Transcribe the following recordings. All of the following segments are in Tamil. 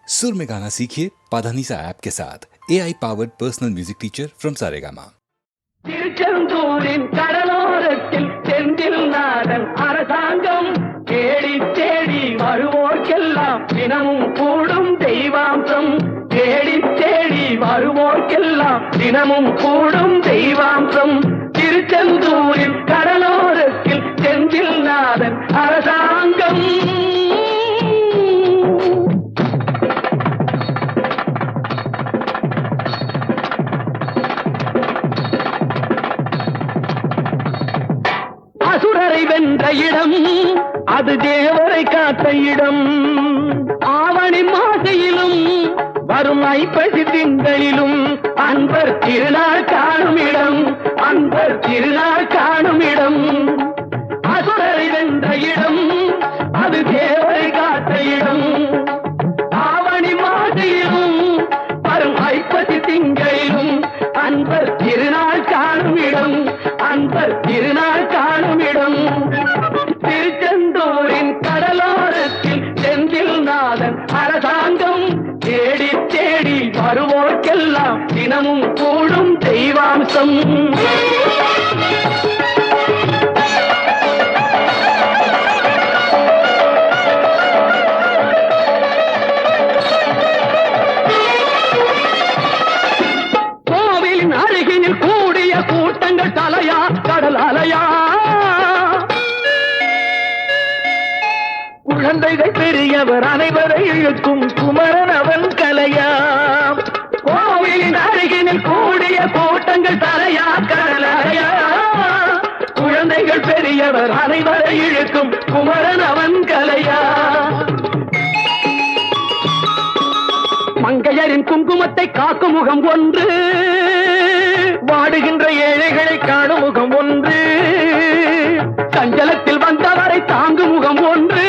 सुर में गाना सीखिए पाधानीसा ऐप के साथ AI powered personal music teacher from Saregama. திருச்செந்தூரின் கடலோரத்தில் செந்தில் நாதன் அரசாங்கம் தேடி தேடி வருவோர்க்கெல்லாம் தினமும் கூடும் தெய்வாம்சம். தேடி தேடி வருவோர்க்கெல்லாம் தினமும் கூடும் தெய்வாம்சம். திருச்செந்தூரின் கடலோரத்தில் செந்தில் நாதன் அரசாங்கம். அசுரரை வென்ற இடம் அது தேவரை காத்த இடம். ஆவணி மாசையிலும் வரும் ஐப்பசி திங்களிலும் அன்பர் திருநாள் காணும் இடம். அன்பர் திருநாள் காணும் இடம். அசுரரை வென்ற இடம் அது தேவரை காத்த இடம். ஆவணி மாசையிலும் வரும் ஐப்பசி திங்களிலும் அன்பர் திருநாள் காணும் இடம். அன்பர் திருநாள் காணும் இடம். திருச்செந்தூரின் கடலோரத்தில் செந்தில் நாதன் அரசாங்கம் தேடி தேடி வருவோர்க்கெல்லாம் தினமும் கூடும் தெய்வாம்சம். கோவிலின் அருகினில் கூடிய கூட்டங்கள் தலையா கடல் அலையா. குழந்தைகள் பெரியவர் அனைவரை இழுக்கும் குமரன் அவன் கலையா. கோவிலின் அருகினில் கூடிய கூட்டங்கள் தலையா கடல் அலையா. குழந்தைகள் பெரியவர் அனைவரை இழுக்கும் குமரன் அவன் கலையா. மங்கையரின் குங்குமத்தை காக்கும் முகம் ஒன்று, வாடுகின்ற ஏழைகளை காணும் முகம் ஒன்று, சஞ்சலத்தில் வந்தவரை தாங்கும் முகம் ஒன்று,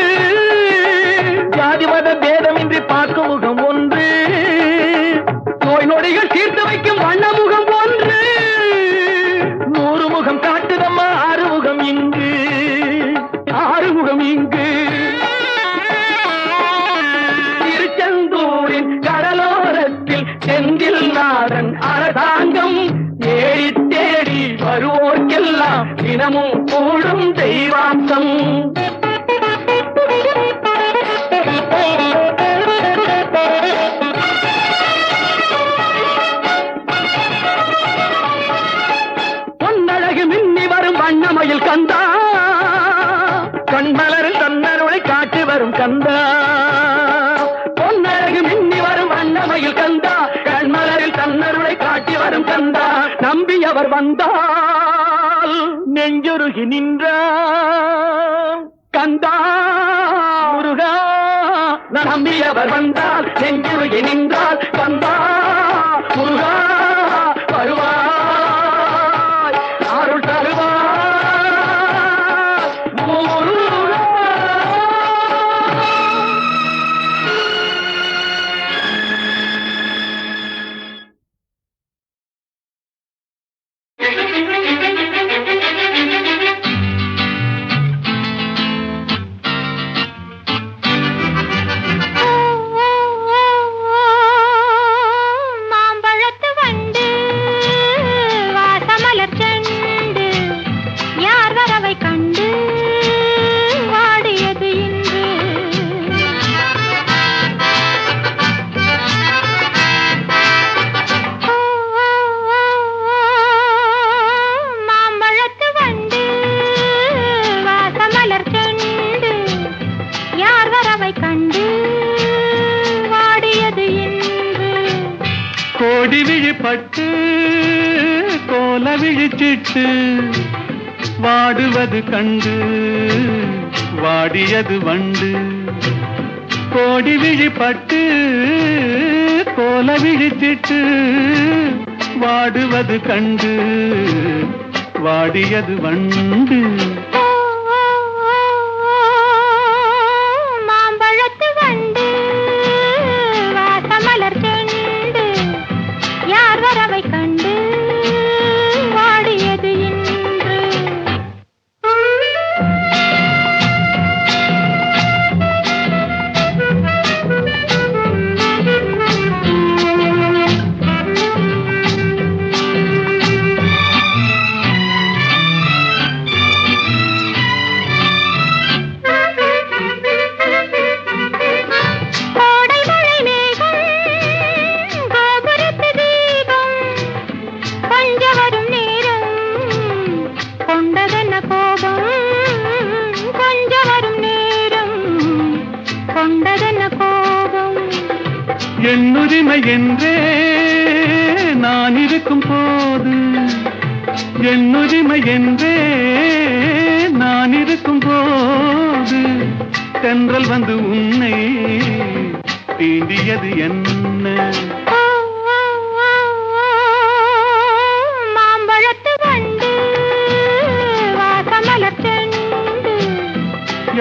ஜாதிமத பேதமின்றி பார்க்கும் முகம் ஒன்று, நோய் நொடிகள் தீர்த்து வைக்கும் வண்ண முகம் ஒன்று. 100 முகம் காட்டுதம்மா ஆறுமுகம் இங்கு, ஆறுமுகம் இங்கு. திருச்செந்தூரின் கடலோரத்தில் செந்தில் நாதன் அரசாங்கம் தேடி தேடி வருவோர்க்கெல்லாம் தினமும் கூடும் தெய்வாம்சம். பொன்னழகு மின்னி வரும் வண்ணமயில் கந்தா, கண்மலரில் தன்னருளை காட்டி வரும் கந்தா. பொன்னழகு மின்னி வரும் வண்ணமயில் கந்தா, கண்மலரில் தன்னருளை காட்டி வரும் கந்தா. நம்பியவர் வந்தால் நெஞ்சுருகி நின்றான் கந்தா முருகா. நம்பியவர் வந்தால் நெஞ்சுருகி நின்றால் கந்தா முருகா. வருவாய் அருள் தருவாய் முருகா. மாம்பழத்து வண்டு வாசமலர் செண்டு யார் வரவை கண்டு வாடியது இன்று. மாம்பழத்து வண்டு வாசமலர் செண்டு யார் வரவை கண்டு வாடியது இன்று. கோடி விழிப்பட்டு கோல விழிச்சிட்டு வாடுவது கண்டு வாடியது வண்டு. கோடி விழிப்பட்டு கோல விழிச்சிட்டு வாடுவது கண்டு வாடியது வண்டு. மாம்பழத்து வண்டு வாசமலர் செண்டு யார் வரவை கண்டு வாடியது இன்று. என்னுரிமை என்றே நான் இருக்கும் போது, என்னுரிமை என்றே நான் இருக்கும் போது, தென்றல் வந்து உன்னை தீண்டியது என்ன? மாம்பழத்து வண்டு வாசமலர் செண்டு,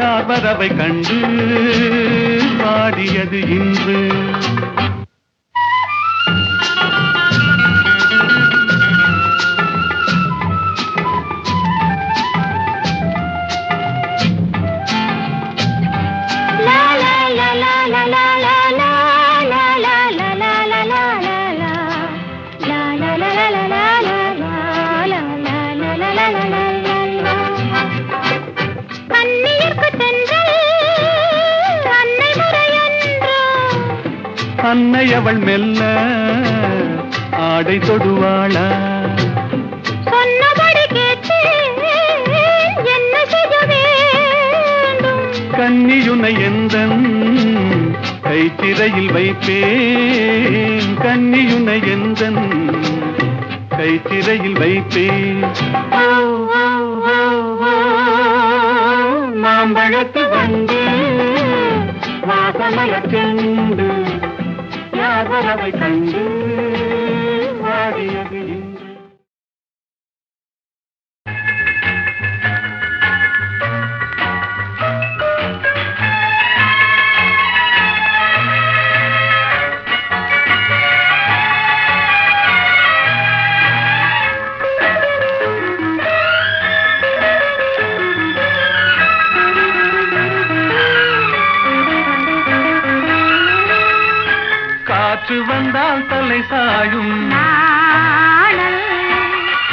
யார் வரவை கண்டு பாடியது இன்று? அன்னை அவள் மெல்ல ஆடை தொடுவாளா? சொன்னபடி கேட்டு என்ன செய்ய வேண்டும்? கன்னியுனை எந்தன் கைத்திரையில் வைப்பேன், கன்னியுனை எந்தன் கைத்திரையில் வைப்பேன். மாம்பழத்து வந்து வாசமலர் செண்டு, யார் வரவை கண்டு வாடியது இன்று? காற்று வந்தால் தலை சாயும்,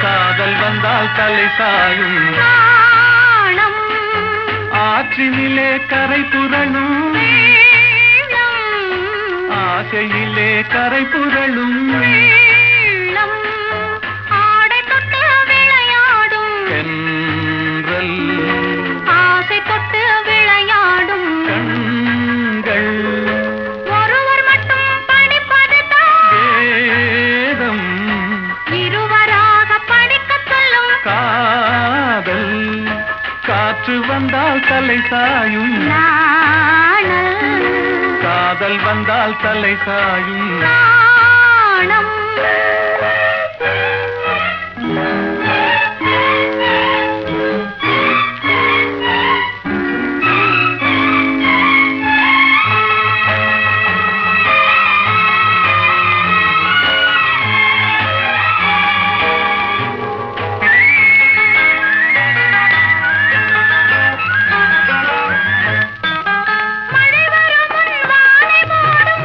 காதல் வந்தால் தலை சாயும், ஆற்றினிலே கரை புரளும், ஆசையிலே கரை புரளும், ஆடை தொட்டு விளையாடும் தென்றல், ஆசை தொட்டு விளையாடும் கண்கள், ஒருவர் மட்டும் படிப்பதுதான் வேதம், இருவராக படிக்கச் சொல்லும் காதல். காற்று வந்தால் தலை சாயும், நாணல், காதல் வந்தால் தலை சாயும், நாணம்.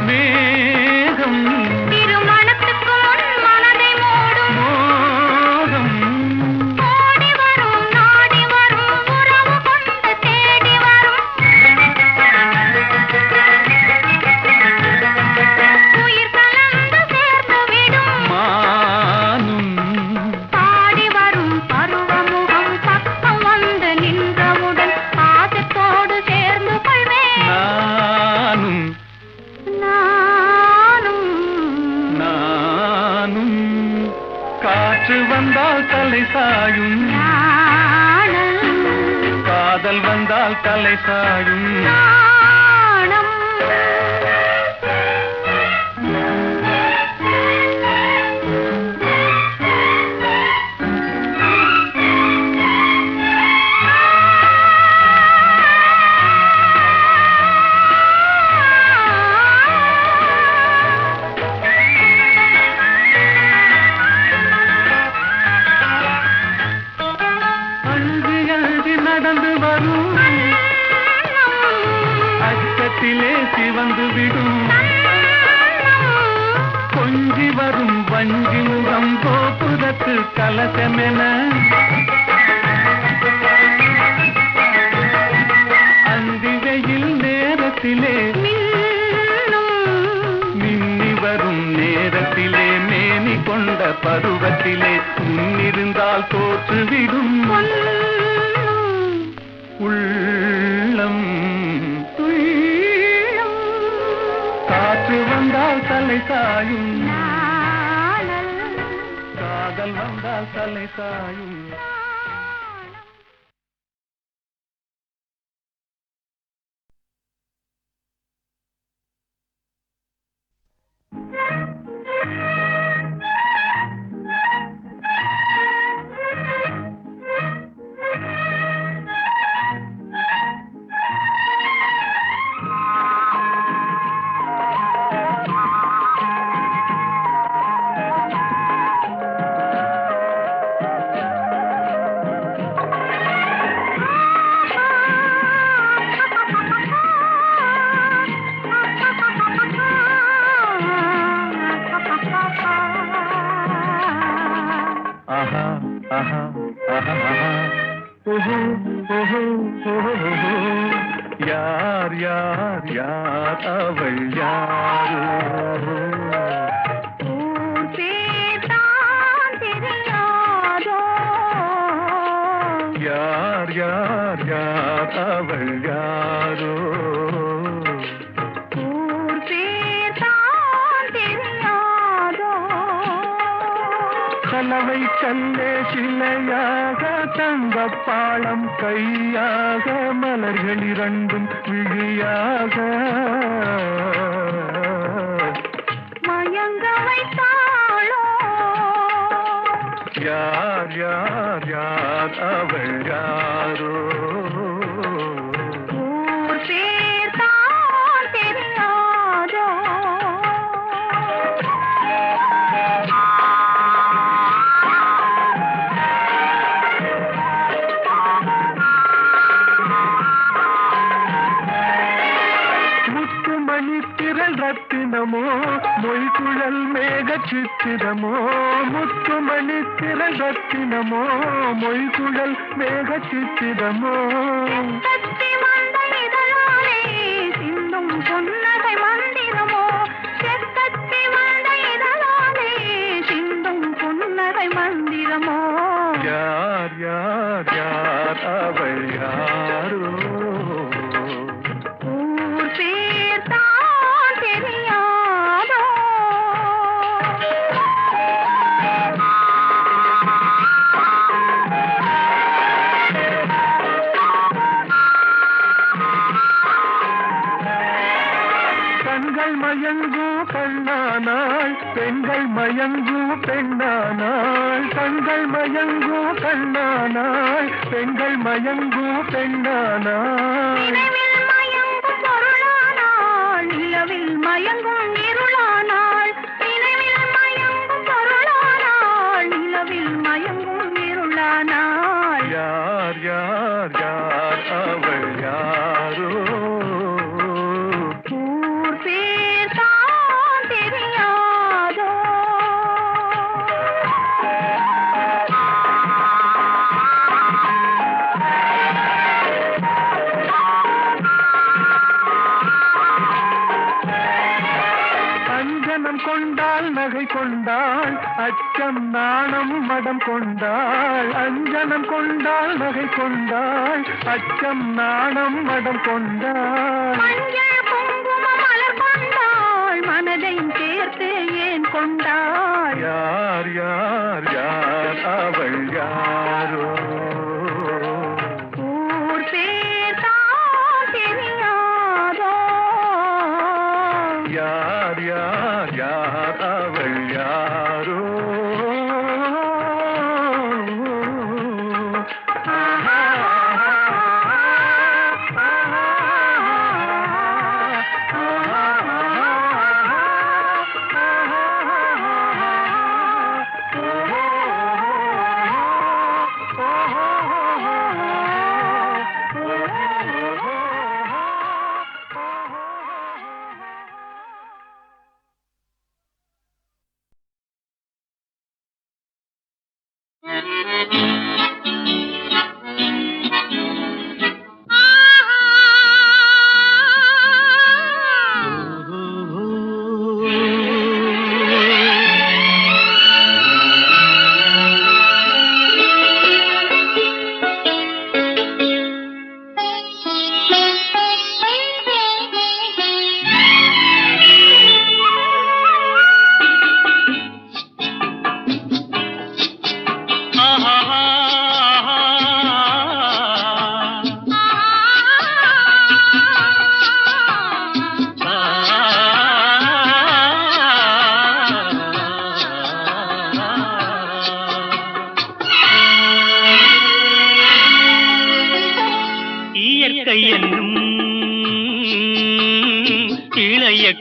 மேகம் திருமணத்துக்கு முன் மனதை மூடும், மோகம், ஓடி வரும் நாடி வரும் உறவு கொண்டு தேடி வரும், உயிர் கலந்து சேர்ந்து விடும், மானும் பாடி வரும் பருவமுகம் பக்கம் வந்து நின்றவுடன் பாசத்தோடு சேர்ந்து கொள்வேன் நானும் நானும். நானும். காற்று வந்தால் தலை சாயும், நாணல், காதல் வந்தால் தலை சாயும், நாணம். அழுது அழுது நடந்து வரும், அச்சத்திலே சிவந்து விடும், கொஞ்சி வரும் வஞ்சி முகம் கோபுரத்து கலசமென, அந்தி வெயில் நேரத்திலே மின்னி வரும் நேரத்திலே மேனி கொண்ட பருவத்திலே முன்னிருந்தால் தோற்றுவிடும் உள்ளம். காற்று வந்தால் தலை சாயும் நாணல் காதல் வந்தால் தலை சாயும் ஆஹா ஆஹா ஆஹா ஆஹா ஓஹோ ஓஹோ ஓஹோ யார் யார் யார் அவள் யாரோ ஊர் பேர்தான் தெரியாதோ யார் யார் யார் அவள் யாரோ ஊர் பேர்தான் தெரியாதோ கலவை கல்லே சிலையாக தங்கப்பாளம் கையாக மலர்கள் இரண்டும் விழியாக மயங்க வைத்தாளோ யார் யார் யார் அவள் யாரோ ஊர் பேர்தான் தெரியாதோ முத்துமணி திரள் ரத்தினமோ மொய்குழல் மேக சித்திரமோ முத்துமணி திரள் ரத்தினமோ மொய்குழல் மேக சித்திரமோ கத்தி வந்த இதழாலே சிந்தும் புன்னகை மந்திரமோ செக்கத்தி வந்த இதழாலே சிந்தும் புன்னகை மந்திரமோ யார் யார் யார் அவள் யாரோ ஊர் பேர்தான் தெரியாதோ கண்கள் மயங்கும் கண்ணானாள் பெண்கள் மயங்கும் பெண்ணானாள் கண்கள் மயங்கும் கண்ணானாள் பெண்கள் மயங்கும் பெண்ணானாள் நினைவில் மயங்கும் பொருளானாள் நிலவில் மயங்கும் இருளானாள் நினைவில் மயங்கும் பொருளானாள் நிலவில் மயங்கும் இருளானாள் யார் யார் யார் அவள் யாரோ ஊர் பேர்தான் தெரியாதோ அஞ்சனம் கொண்டாள் நகை கொண்டாள் அச்சம் நாணம் மடம் கொண்டாள் அஞ்சனம் கொண்டாள் நகை கொண்டாள் அச்சம் நாணம் மடம் கொண்டாள் மஞ்சள் குங்கும மலர் கொண்டாள் மனதையும் சேர்த்து ஏன் கொண்டாள் யார் யார் யார் அவள் யாரோ ஊர் பேர்தான் தெரியாதோ யார் யார் யார் அவள் யாரோ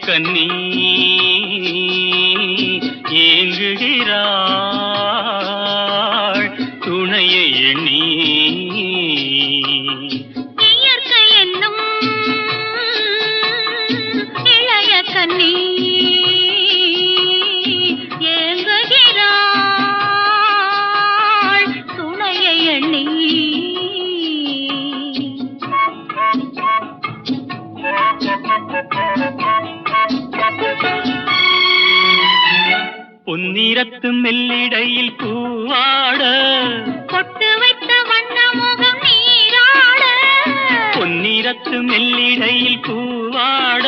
கன்னி ஏங்குகிறாள் துணையை எண்ணி. இயற்கை என்னும் இளைய கன்னி ஏங்குகிறாள் துணையை எண்ணி. பொன்னிறத்து மெல்லிடையில் பூவாட பொட்டு வைத்த வண்ண முகம் நீராட. பொன்னிறத்து மெல்லிடையில் பூவாட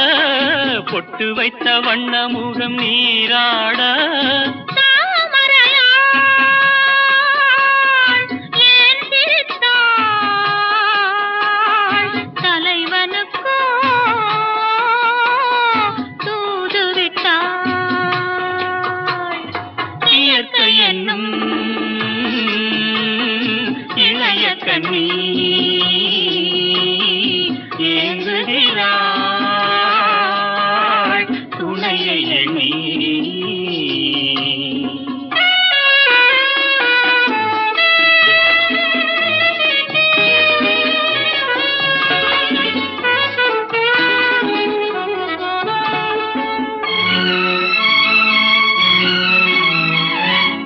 பொட்டு வைத்த வண்ண முகம் நீராட. தாமரையாள் ஏன் சிரித்தாள் தலைவனுக்கோ தூது விட்டாள். இயற்கை என்னும் இளைய கன்னி ஏங்குகிறாள் துணையை எண்ணி.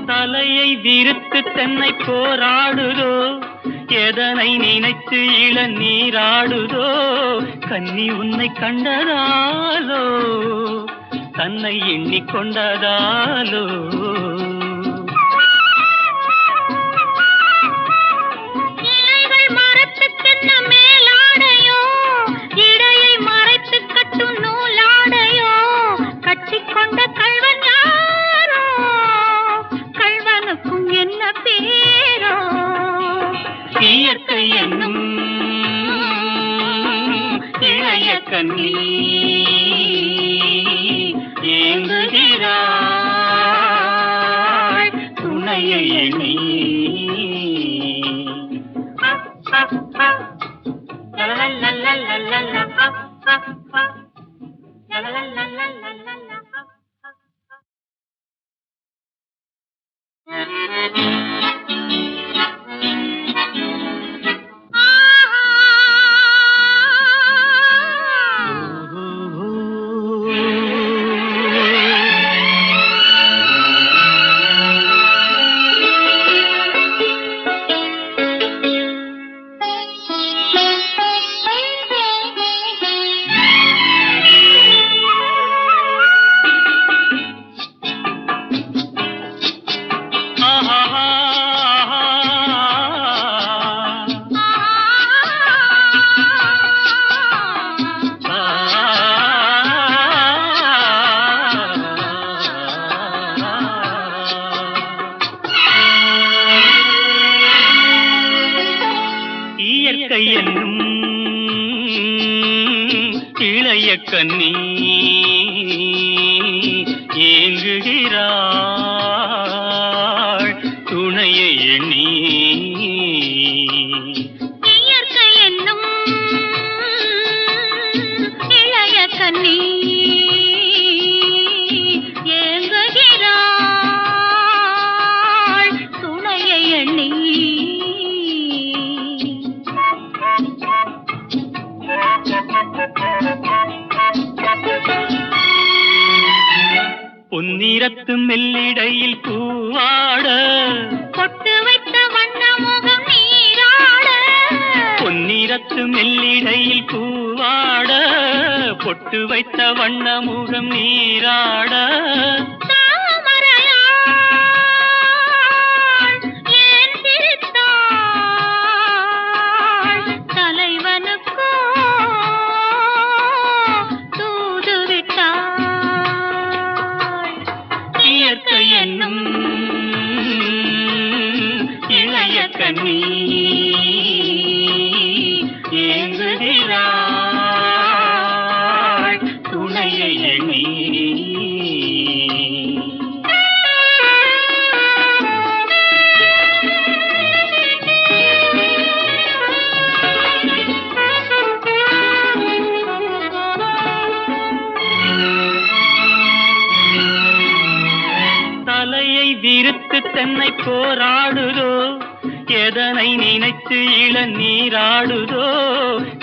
தலையை விரித்து தென்னை போராடுதோ எதனை நினைத்து இளநீராடுதோ. கன்னி உன்னை கண்டதாலோ தன்னை எண்ணிக்கொண்டதாலோ. இலைகள் மரத்துக்கென்ன மேலாடையோ இடையை மறைத்து கட்டும் நூலாடையோ. கட்டிக்கொண்ட கள்வன் யாரோ கள்வனுக்கும் என்ன பேரோ. இயற்கை என்னும் இளைய கன்னி ஏங்குகிறாள் துணையை எண்ணி. இயற்கை என்னும் இளைய கன்னி ஏங்குகிறாள் துணையை எண்ணி. இயற்கை என்னும் இளைய கன்னி ஏங்குகிறாள் துணையை எண்ணி. பொன்னிறத்து மெல்லிடையில் பூவாட பொட்டு வைத்த வண்ண முகம் நீராட. பொன்னிறத்து மெல்லிடையில் பூவாட பொட்டு வைத்த வண்ண முகம் நீராட. தாமரையாள் ஏன் சிரித்தாள் தலைவனுக்கோ தூது விட்டாள். இயற்கை என்னும் இளைய கன்னி ஏங்குகிறாள் துணையை எண்ணி. விருத்து தென்னை போராடுதோ எதனை நினைத்து இளநீராடுதோ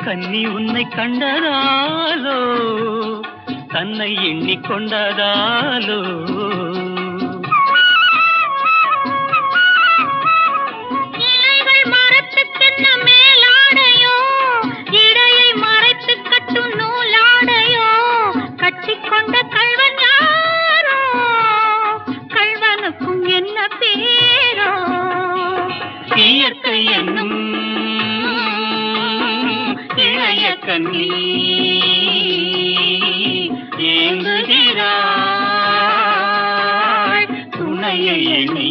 கன்னி உன்னை கண்டதாலோ தன்னை எண்ணிக்கொண்டதாலோ இலைகள் மரத்துக்கென்ன மேலாடையோ இடையை மறைத்து கட்டும் நூலாடையோ கட்டிக்கொண்ட கள்வன் யாரோ கள்வனுக்கும் என்ன பேரோ இயற்கை என்னும் இளைய கன்னி ஏங்குகிறாள் துணையை எண்ணி